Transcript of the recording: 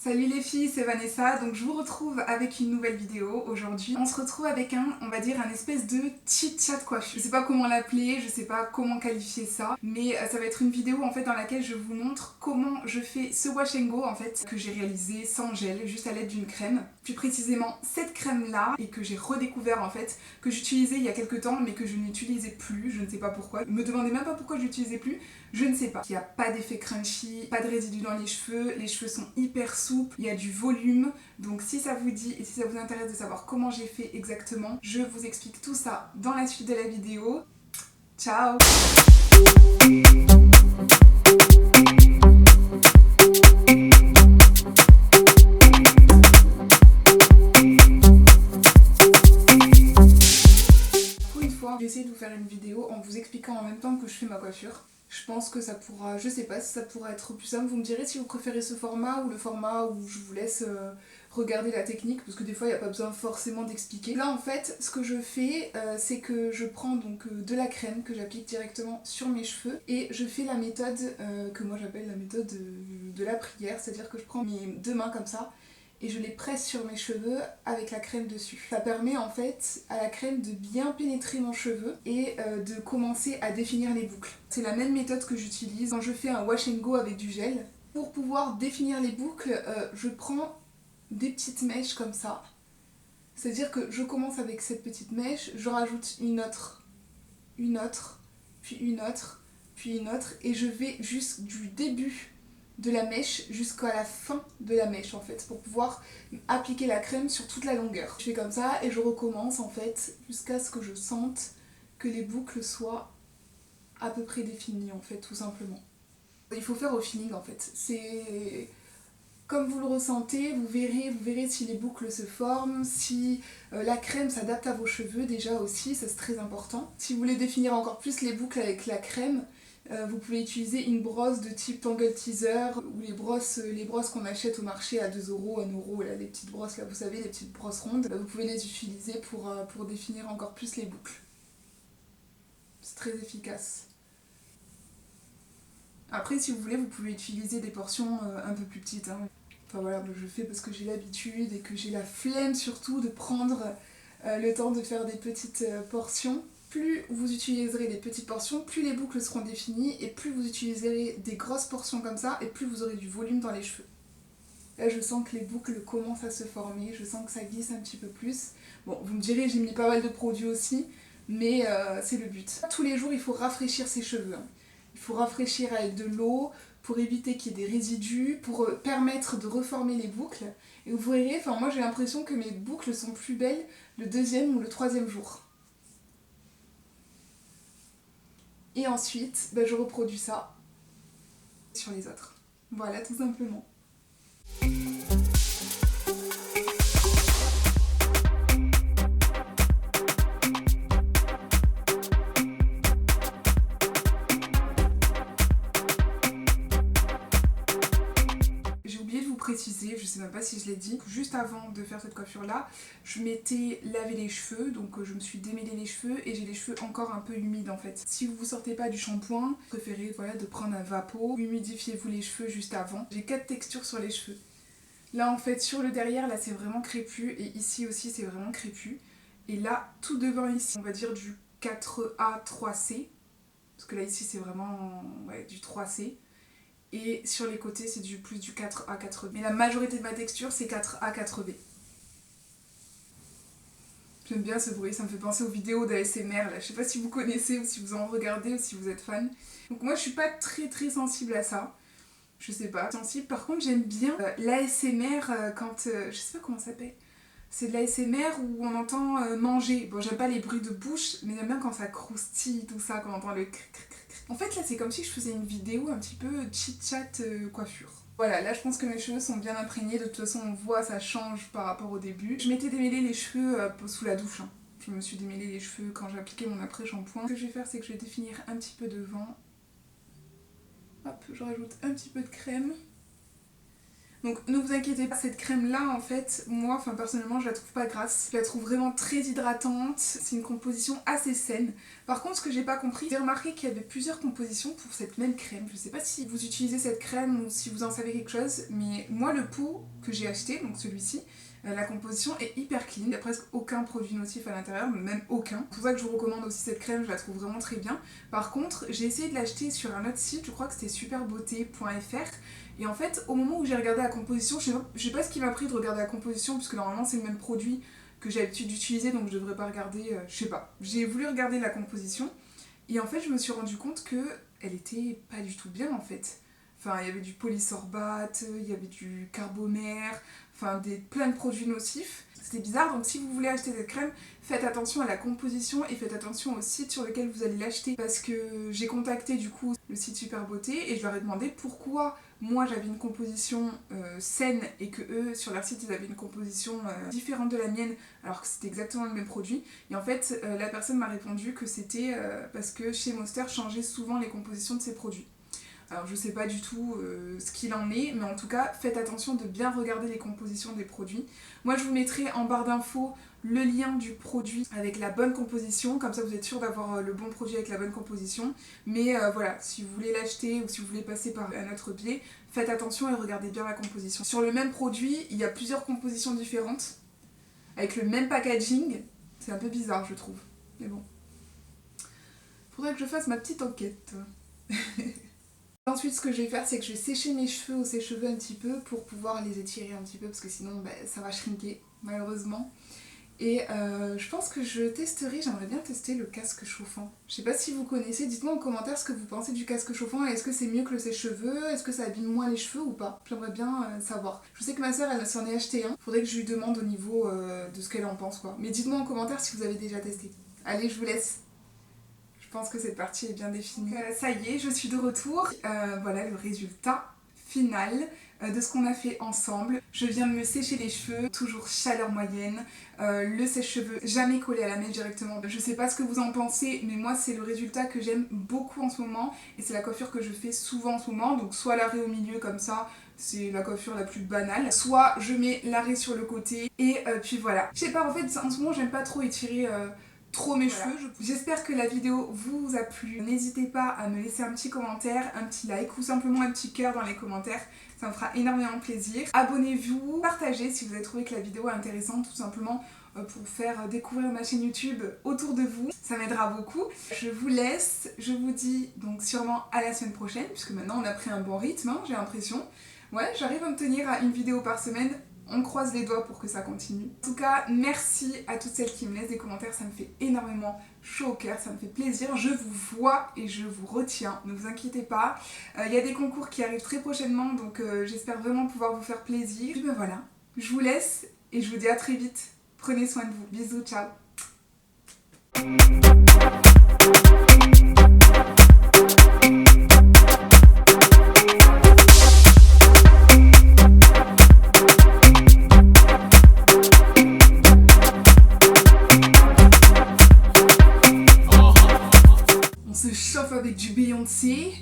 Salut les filles, c'est Vanessa, donc je vous retrouve avec une nouvelle vidéo aujourd'hui. On se retrouve avec on va dire un espèce de chit-chat coiffure. Je sais pas comment l'appeler, je sais pas comment qualifier ça, mais ça va être une vidéo en fait dans laquelle je vous montre comment je fais ce wash and go en fait, que j'ai réalisé sans gel, juste à l'aide d'une crème. Plus précisément cette crème là, et que j'ai redécouvert en fait, que j'utilisais il y a quelques temps mais que je n'utilisais plus, je ne sais pas pourquoi. Me demandez même pas pourquoi je l'utilisais plus, je ne sais pas. Il n'y a pas d'effet crunchy, pas de résidus dans les cheveux sont hyper souples, il y a du volume. Donc si ça vous dit et si ça vous intéresse de savoir comment j'ai fait exactement, je vous explique tout ça dans la suite de la vidéo. Ciao! Pour une fois, j'ai essayé de vous faire une vidéo en vous expliquant en même temps que je fais ma coiffure. Je pense que ça pourra, je sais pas si ça pourra être plus simple, vous me direz si vous préférez ce format ou le format où je vous laisse regarder la technique, parce que des fois il n'y a pas besoin forcément d'expliquer. Là en fait, ce que je fais, c'est que je prends donc de la crème que j'applique directement sur mes cheveux et je fais la méthode que moi j'appelle la méthode de la prière, c'est-à-dire que je prends mes deux mains comme ça et je les presse sur mes cheveux avec la crème dessus. Ça permet en fait à la crème de bien pénétrer mon cheveu et de commencer à définir les boucles. C'est la même méthode que j'utilise quand je fais un wash and go avec du gel. Pour pouvoir définir les boucles, je prends des petites mèches comme ça. C'est-à-dire que je commence avec cette petite mèche, je rajoute une autre, puis une autre, puis une autre, et je vais juste du début de la mèche jusqu'à la fin de la mèche en fait, pour pouvoir appliquer la crème sur toute la longueur. Je fais comme ça et je recommence en fait jusqu'à ce que je sente que les boucles soient à peu près définies en fait, tout simplement. Il faut faire au feeling en fait, c'est comme vous le ressentez, vous verrez si les boucles se forment, si la crème s'adapte à vos cheveux déjà aussi, ça c'est très important. Si vous voulez définir encore plus les boucles avec la crème, vous pouvez utiliser une brosse de type Tangle Teaser ou les brosses qu'on achète au marché à 2€, 1€, là, les petites brosses là, vous savez, les petites brosses rondes, vous pouvez les utiliser pour définir encore plus les boucles. C'est très efficace. Après, si vous voulez, vous pouvez utiliser des portions un peu plus petites. Enfin voilà, je fais parce que j'ai l'habitude et que j'ai la flemme surtout de prendre le temps de faire des petites portions. Plus vous utiliserez des petites portions, plus les boucles seront définies et plus vous utiliserez des grosses portions comme ça et plus vous aurez du volume dans les cheveux. Là je sens que les boucles commencent à se former, je sens que ça glisse un petit peu plus. Bon, vous me direz, j'ai mis pas mal de produits aussi, mais c'est le but. Tous les jours il faut rafraîchir ses cheveux. Il faut rafraîchir avec de l'eau pour éviter qu'il y ait des résidus, pour permettre de reformer les boucles. Et vous verrez, enfin moi j'ai l'impression que mes boucles sont plus belles le deuxième ou le troisième jour. Et ensuite, je reproduis ça sur les autres. Voilà, tout simplement. Préciser, je sais même pas si je l'ai dit, juste avant de faire cette coiffure là, je m'étais lavé les cheveux, donc je me suis démêlé les cheveux et j'ai les cheveux encore un peu humides en fait. Si vous sortez pas du shampoing, préférez voilà, de prendre un vapeau, humidifiez-vous les cheveux juste avant. J'ai 4 textures sur les cheveux. Là en fait sur le derrière là c'est vraiment crépu et ici aussi c'est vraiment crépu. Et là tout devant ici, on va dire du 4A 3C, parce que là ici c'est vraiment du 3C. Et sur les côtés c'est plus du 4A 4B. Mais la majorité de ma texture c'est 4A 4B. J'aime bien ce bruit, ça me fait penser aux vidéos d'ASMR là. Je sais pas si vous connaissez ou si vous en regardez ou si vous êtes fan. Donc moi je suis pas très sensible à ça. Je sais pas. Sensible. Par contre j'aime bien l'ASMR quand... je sais pas comment ça s'appelle. C'est de l'ASMR où on entend manger. Bon j'aime pas les bruits de bouche, mais j'aime bien quand ça croustille, tout ça, quand on entend le cric. En fait là c'est comme si je faisais une vidéo un petit peu chit-chat coiffure. Voilà, là je pense que mes cheveux sont bien imprégnés, de toute façon on voit ça change par rapport au début. Je m'étais démêlé les cheveux sous la douche. Je me suis démêlé les cheveux quand j'ai appliqué mon après-shampoing. Ce que je vais faire c'est que je vais définir un petit peu devant. Hop, je rajoute un petit peu de crème. Donc ne vous inquiétez pas, cette crème là en fait, moi personnellement je la trouve pas grasse, je la trouve vraiment très hydratante, c'est une composition assez saine. Par contre ce que j'ai pas compris, j'ai remarqué qu'il y avait plusieurs compositions pour cette même crème, je sais pas si vous utilisez cette crème ou si vous en savez quelque chose, mais moi le pot que j'ai acheté, donc celui-ci. La composition est hyper clean, il n'y a presque aucun produit nocif à l'intérieur, même aucun. C'est pour ça que je vous recommande aussi cette crème, je la trouve vraiment très bien. Par contre, j'ai essayé de l'acheter sur un autre site, je crois que c'était superbeauté.fr. Et en fait, au moment où j'ai regardé la composition, je sais pas ce qui m'a pris de regarder la composition, puisque normalement c'est le même produit que j'ai l'habitude d'utiliser, donc je devrais pas regarder, je sais pas. J'ai voulu regarder la composition, et en fait je me suis rendu compte que elle était pas du tout bien en fait. Enfin, il y avait du polysorbate, il y avait du carbamère, enfin plein de produits nocifs. C'était bizarre, donc si vous voulez acheter cette crème, faites attention à la composition et faites attention au site sur lequel vous allez l'acheter. Parce que j'ai contacté du coup le site Super Beauté et je leur ai demandé pourquoi moi j'avais une composition saine et que eux sur leur site ils avaient une composition différente de la mienne alors que c'était exactement le même produit. Et en fait la personne m'a répondu que c'était parce que chez Monster changeait souvent les compositions de ses produits. Alors je sais pas du tout ce qu'il en est, mais en tout cas faites attention de bien regarder les compositions des produits. Moi je vous mettrai en barre d'infos le lien du produit avec la bonne composition, comme ça vous êtes sûr d'avoir le bon produit avec la bonne composition. Mais voilà, si vous voulez l'acheter ou si vous voulez passer par un autre biais, faites attention et regardez bien la composition. Sur le même produit, il y a plusieurs compositions différentes, avec le même packaging. C'est un peu bizarre je trouve, mais bon. Faudrait que je fasse ma petite enquête. Ensuite, ce que je vais faire, c'est que je vais sécher mes cheveux au sèche-cheveux un petit peu pour pouvoir les étirer un petit peu parce que sinon ça va shrinker malheureusement. Et je pense que j'aimerais bien tester le casque chauffant. Je sais pas si vous connaissez, dites-moi en commentaire ce que vous pensez du casque chauffant. Est-ce que c'est mieux que le sèche-cheveux? Est-ce que ça abîme moins les cheveux ou pas? J'aimerais bien savoir. Je sais que ma soeur elle s'en est acheté un. Faudrait que je lui demande au niveau de ce qu'elle en pense quoi. Mais dites-moi en commentaire si vous avez déjà testé. Allez, je vous laisse. Je pense que cette partie est bien définie. Ça y est, je suis de retour. Voilà le résultat final de ce qu'on a fait ensemble. Je viens de me sécher les cheveux, toujours chaleur moyenne. Le sèche-cheveux jamais collé à la mèche directement. Je sais pas ce que vous en pensez, mais moi c'est le résultat que j'aime beaucoup en ce moment. Et c'est la coiffure que je fais souvent en ce moment. Donc soit l'arrêt au milieu comme ça, c'est la coiffure la plus banale. Soit je mets l'arrêt sur le côté et puis voilà. Je sais pas, en fait en ce moment j'aime pas trop étirer trop mes cheveux. J'espère que la vidéo vous a plu. N'hésitez pas à me laisser un petit commentaire, un petit like ou simplement un petit cœur dans les commentaires. Ça me fera énormément plaisir. Abonnez-vous, partagez si vous avez trouvé que la vidéo est intéressante, tout simplement pour faire découvrir ma chaîne YouTube autour de vous. Ça m'aidera beaucoup. Je vous laisse. Je vous dis donc sûrement à la semaine prochaine, puisque maintenant on a pris un bon rythme, hein, j'ai l'impression. Ouais, j'arrive à me tenir à une vidéo par semaine. On croise les doigts pour que ça continue. En tout cas, merci à toutes celles qui me laissent des commentaires, ça me fait énormément chaud au cœur, ça me fait plaisir. Je vous vois et je vous retiens, ne vous inquiétez pas. Il y a des concours qui arrivent très prochainement, donc j'espère vraiment pouvoir vous faire plaisir. Et ben voilà, je vous laisse et je vous dis à très vite. Prenez soin de vous. Bisous, ciao. Se chauffe avec du Beyoncé.